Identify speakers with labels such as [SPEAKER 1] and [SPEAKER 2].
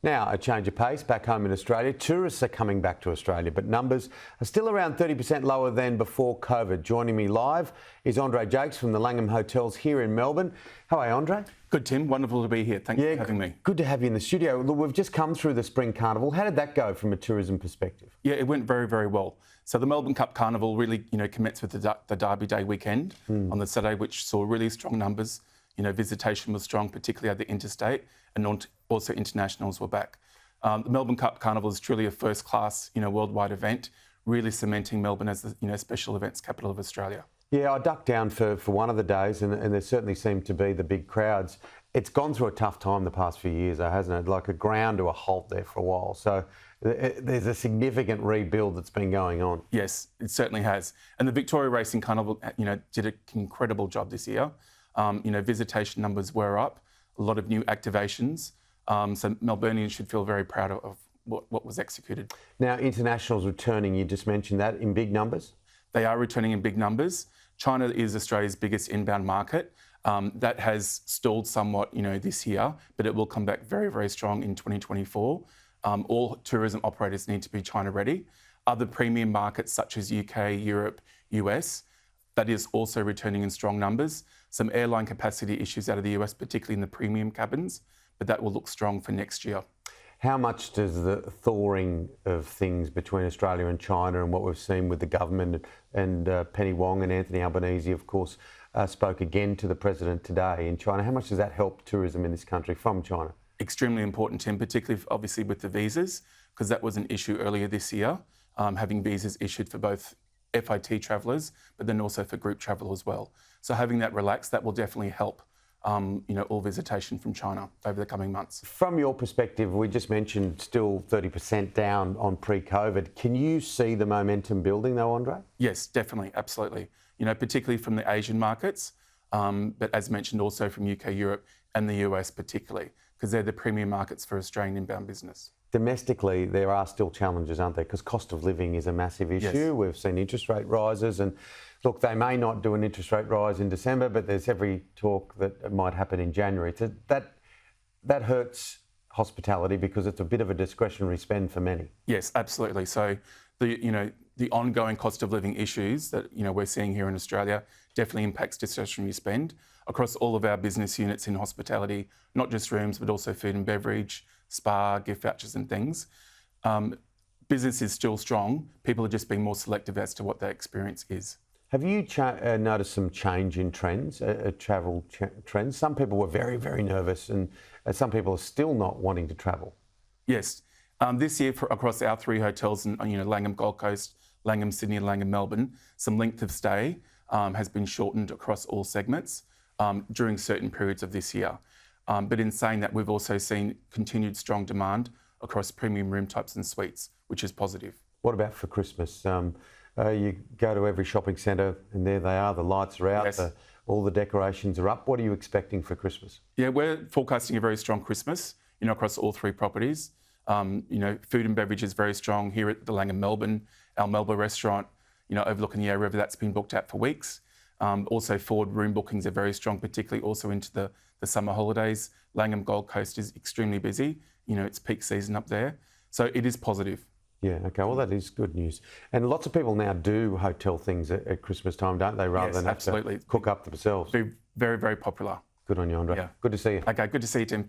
[SPEAKER 1] Now, a change of pace back home in Australia. Tourists are coming back to Australia, but numbers are still around 30% lower than before COVID. Joining me live is André Jacques from the Langham hotels here in Melbourne. How are you, André?
[SPEAKER 2] Good, Tim. Wonderful to be here. Thanks for having me.
[SPEAKER 1] Good to have you in the studio. Look, we've just come through the spring carnival. How did that go from a tourism perspective?
[SPEAKER 2] Yeah, it went very, very well. So the Melbourne Cup carnival really, commenced with the Derby Day weekend on the Saturday, which saw really strong numbers. Visitation was strong, particularly at the interstate, and also internationals were back. The Melbourne Cup carnival is truly a first-class, worldwide event, really cementing Melbourne as the, special events capital of Australia.
[SPEAKER 1] Yeah, I ducked down for one of the days, and there certainly seemed to be the big crowds. It's gone through a tough time the past few years, though, hasn't it? Like a ground to a halt there for a while. So there's a significant rebuild that's been going on.
[SPEAKER 2] Yes, it certainly has. And the Victoria Racing Carnival, did an incredible job this year. Visitation numbers were up, a lot of new activations. So Melbournians should feel very proud of what was executed.
[SPEAKER 1] Now, internationals returning, you just mentioned that, in big numbers?
[SPEAKER 2] They are returning in big numbers. China is Australia's biggest inbound market. That has stalled somewhat, this year, but it will come back very, very strong in 2024. All tourism operators need to be China ready. Other premium markets such as UK, Europe, US, that is also returning in strong numbers. Some airline capacity issues out of the US, particularly in the premium cabins, but that will look strong for next year.
[SPEAKER 1] How much does the thawing of things between Australia and China and what we've seen with the government and Penny Wong and Anthony Albanese, of course, spoke again to the president today in China. How much does that help tourism in this country from China?
[SPEAKER 2] Extremely important, Tim, particularly obviously with the visas, because that was an issue earlier this year, having visas issued for both FIT travellers, but then also for group travel as well. So having that relaxed, that will definitely help all visitation from China over the coming months. From
[SPEAKER 1] your perspective, we just mentioned still 30% down on pre-COVID. Can you see the momentum building though, André?
[SPEAKER 2] Yes, definitely, absolutely. Particularly from the Asian markets, but as mentioned also from UK, Europe and the US particularly, because they're the premium markets for Australian inbound business.
[SPEAKER 1] Domestically, there are still challenges, aren't there? Because cost of living is a massive issue.
[SPEAKER 2] Yes.
[SPEAKER 1] We've seen interest rate rises and look, they may not do an interest rate rise in December, but there's every talk that it might happen in January. So that hurts hospitality because it's a bit of a discretionary spend for many.
[SPEAKER 2] Yes, absolutely. So the ongoing cost of living issues that we're seeing here in Australia definitely impacts discretionary spend across all of our business units in hospitality, not just rooms, but also food and beverage, spa, gift vouchers and things. Business is still strong. People are just being more selective as to what their experience is.
[SPEAKER 1] Have you noticed some change in trends, travel trends? Some people were very, very nervous and some people are still not wanting to travel.
[SPEAKER 2] Yes. This year across our three hotels in Langham Gold Coast, Langham Sydney and Langham Melbourne, some length of stay has been shortened across all segments during certain periods of this year. But in saying that, we've also seen continued strong demand across premium room types and suites, which is positive.
[SPEAKER 1] What about for Christmas? You go to every shopping centre and there they are, the lights are out,
[SPEAKER 2] yes.
[SPEAKER 1] All the decorations are up. What are you expecting for Christmas?
[SPEAKER 2] Yeah, we're forecasting a very strong Christmas, across all three properties. Food and beverage is very strong here at the Langham Melbourne, our Melbourne restaurant, overlooking the Yarra River, that's been booked out for weeks. Also forward room bookings are very strong, particularly also into the summer holidays. Langham Gold Coast is extremely busy. It's peak season up there. So it is positive.
[SPEAKER 1] Yeah, okay, well that is good news. And lots of people now do hotel things at Christmas time, don't they, rather than have to cook up themselves.
[SPEAKER 2] Very, very popular.
[SPEAKER 1] Good on you, André.
[SPEAKER 2] Yeah.
[SPEAKER 1] Good to see you.
[SPEAKER 2] Okay, good to see you, Tim.